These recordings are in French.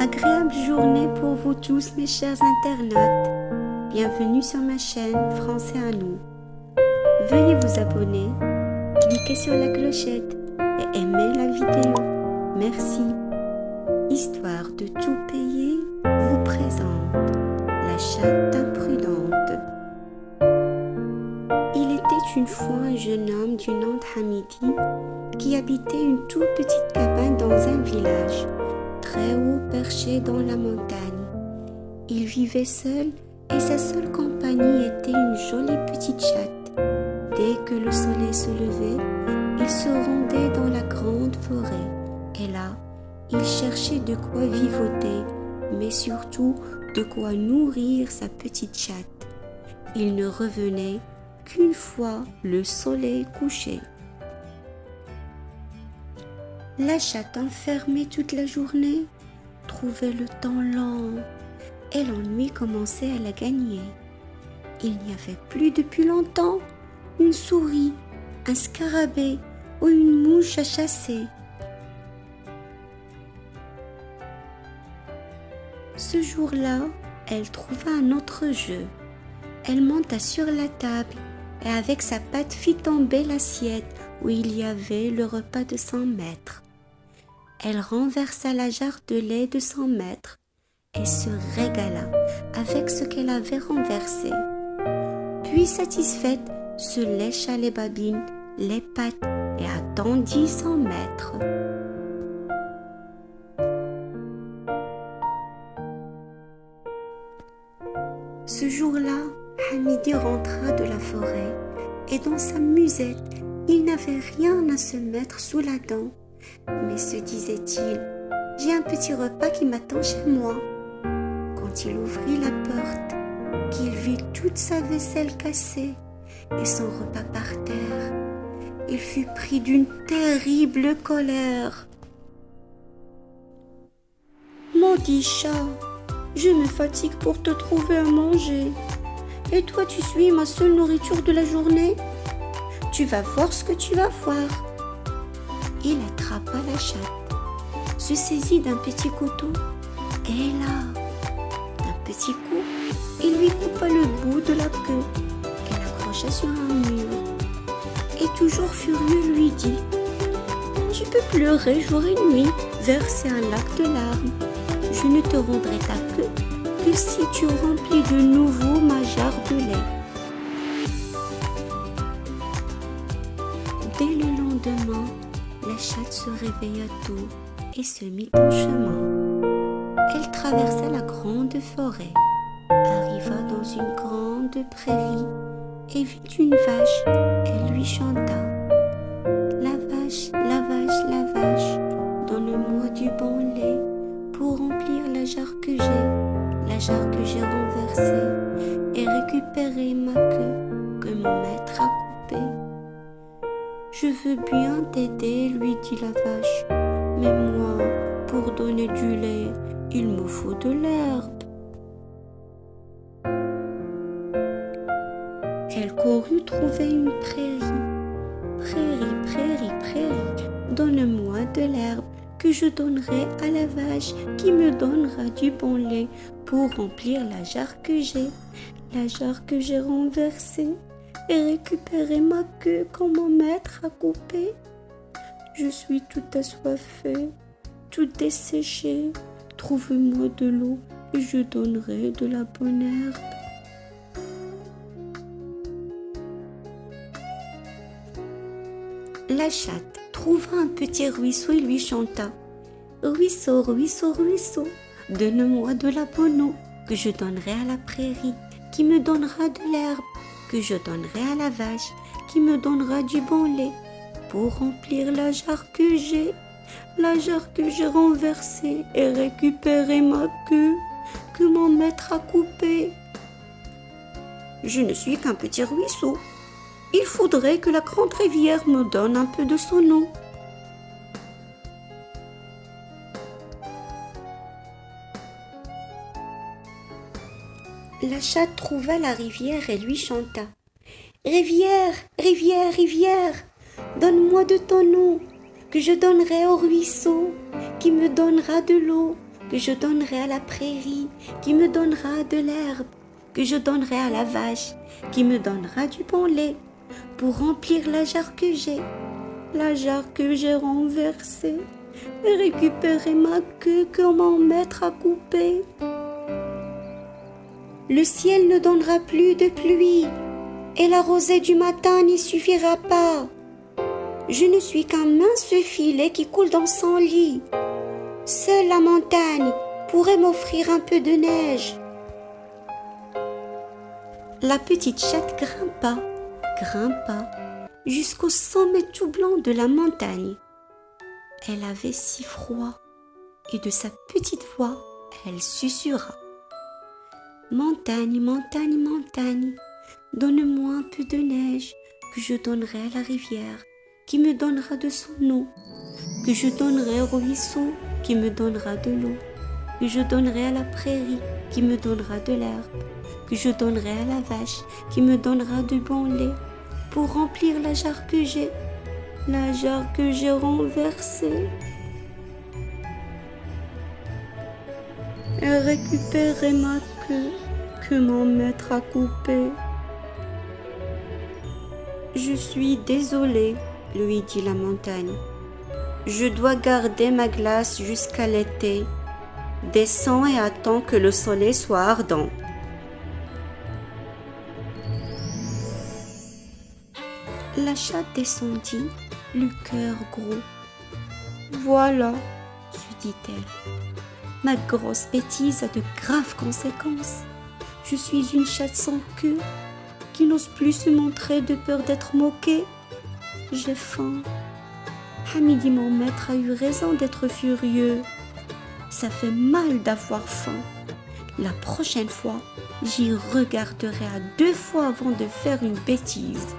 Agréable journée pour vous tous mes chers internautes. Bienvenue sur ma chaîne Français à nous. Veuillez vous abonner, cliquez sur la clochette et aimez la vidéo. Merci. Histoire de tout payer vous présente la chatte imprudente. Il était une fois un jeune homme du nom de Hamidi qui habitait une toute petite cabane dans un village, très haut perché dans la montagne. Il vivait seul et sa seule compagnie était une jolie petite chatte. Dès que le soleil se levait, il se rendait dans la grande forêt et là, il cherchait de quoi vivoter, mais surtout de quoi nourrir sa petite chatte. Il ne revenait qu'une fois le soleil couché. La chatte enfermée toute la journée trouvait le temps lent et l'ennui commençait à la gagner. Il n'y avait plus depuis longtemps une souris, un scarabée ou une mouche à chasser. Ce jour-là, elle trouva un autre jeu. Elle monta sur la table et avec sa patte fit tomber l'assiette où il y avait le repas de 100 maîtres. Elle renversa la jarre de lait de 100 maîtres et se régala avec ce qu'elle avait renversé. Puis satisfaite, se lécha les babines, les pattes et attendit 100 maîtres. Ce jour-là, Hamidi rentra de la forêt et dans sa musette, il n'avait rien à se mettre sous la dent. Mais se disait-il, j'ai un petit repas qui m'attend chez moi. Quand il ouvrit la porte, qu'il vit toute sa vaisselle cassée et son repas par terre, il fut pris d'une terrible colère. Maudit chat, je me fatigue pour te trouver à manger. Et toi, tu suis ma seule nourriture de la journée. Tu vas voir ce que tu vas voir. Il attrapa la chatte, se saisit d'un petit couteau et là, d'un petit coup, il lui coupa le bout de la queue et l'accrocha sur un mur. Et toujours furieux lui dit, tu peux pleurer jour et nuit, verser un lac de larmes. Je ne te rendrai ta queue que si tu remplis de nouveau ma jarre de lait. Dès le lendemain, la chatte se réveilla tôt et se mit en chemin. Elle traversa la grande forêt, arriva dans une grande prairie et vit une vache. Elle lui chanta. La vache, la vache, la vache, donne-moi du bon lait pour remplir la jarre que j'ai renversée et récupérer ma queue que mon maître a coupée. Je veux bien t'aider, lui dit la vache, mais moi, pour donner du lait, il me faut de l'herbe. Elle courut trouver une prairie. Prairie, prairie, prairie, donne-moi de l'herbe que je donnerai à la vache qui me donnera du bon lait pour remplir la jarre que j'ai renversée et récupérer ma queue quand mon maître a coupé. Je suis tout assoiffée, tout desséchée. Trouve-moi de l'eau et je donnerai de la bonne herbe. La chatte trouva un petit ruisseau et lui chanta. Ruisseau, ruisseau, ruisseau, donne-moi de la bonne eau que je donnerai à la prairie qui me donnera de l'herbe que je donnerai à la vache qui me donnera du bon lait pour remplir la jarre que j'ai renversée et récupérer ma queue que mon maître a coupée. Je ne suis qu'un petit ruisseau. Il faudrait que la grande rivière me donne un peu de son eau. La chatte trouva la rivière et lui chanta. Rivière, rivière, rivière, donne-moi de ton eau, que je donnerai au ruisseau, qui me donnera de l'eau que je donnerai à la prairie, qui me donnera de l'herbe, que je donnerai à la vache, qui me donnera du bon lait, pour remplir la jarre que j'ai renversée, et récupérer ma queue que mon maître a coupée. Le ciel ne donnera plus de pluie, et la rosée du matin n'y suffira pas. Je ne suis qu'un mince filet qui coule dans son lit. Seule la montagne pourrait m'offrir un peu de neige. La petite chatte grimpa, jusqu'au sommet tout blanc de la montagne. Elle avait si froid, et de sa petite voix, elle susurra. Montagne, montagne, montagne, donne-moi un peu de neige que je donnerai à la rivière, qui me donnera de son eau, que je donnerai au ruisseau, qui me donnera de l'eau, que je donnerai à la prairie, qui me donnera de l'herbe, que je donnerai à la vache, qui me donnera de bon lait, pour remplir la jarre que j'ai renversée. Et récupérer ma queue que mon maître a coupée. Je suis désolée, lui dit la montagne. Je dois garder ma glace jusqu'à l'été. Descends et attends que le soleil soit ardent. La chatte descendit, le cœur gros. Voilà, se dit-elle, ma grosse bêtise a de graves conséquences. Je suis une chatte sans queue qui n'ose plus se montrer de peur d'être moquée. J'ai faim. Hamidi, mon maître, a eu raison d'être furieux. Ça fait mal d'avoir faim. La prochaine fois, j'y regarderai à 2 fois avant de faire une bêtise.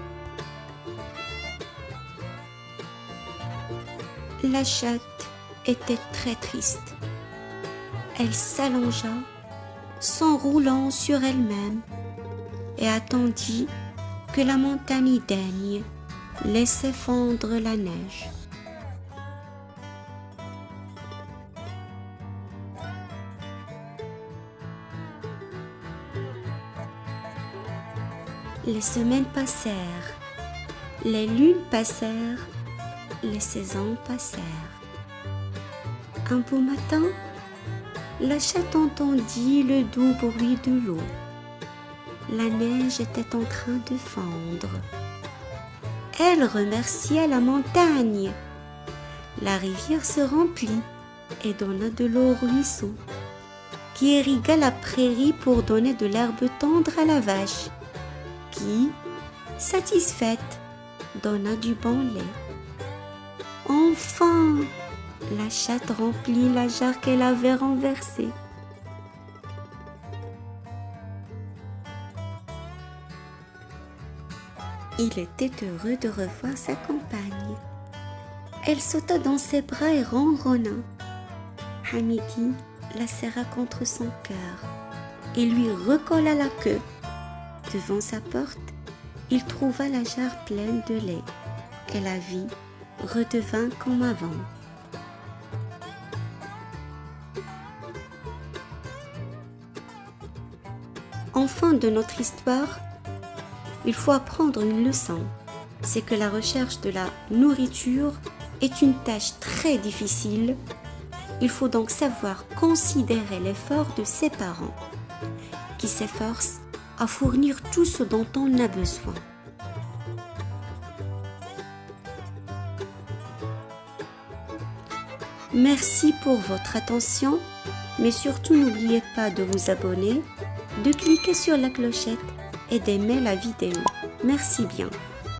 La chatte était très triste. Elle s'allongea, s'enroulant sur elle-même, et attendit que la montagne daigne laisser fondre la neige. Les semaines passèrent, les lunes passèrent, les saisons passèrent. Un beau matin, la chatte entendit le doux bruit de l'eau. La neige était en train de fondre. Elle remercia la montagne. La rivière se remplit et donna de l'eau au ruisseau, qui irrigua la prairie pour donner de l'herbe tendre à la vache, qui, satisfaite, donna du bon lait. Enfin, la chatte remplit la jarre qu'elle avait renversée. Il était heureux de revoir sa compagne. Elle sauta dans ses bras et ronronna. Hamidi la serra contre son cœur et lui recolla la queue. Devant sa porte, il trouva la jarre pleine de lait et la vie redevint comme avant. En fin de notre histoire, il faut apprendre une leçon. C'est que la recherche de la nourriture est une tâche très difficile. Il faut donc savoir considérer l'effort de ses parents, qui s'efforcent à fournir tout ce dont on a besoin. Merci pour votre attention, mais surtout n'oubliez pas de vous abonner, de cliquer sur la clochette et d'aimer la vidéo. Merci bien.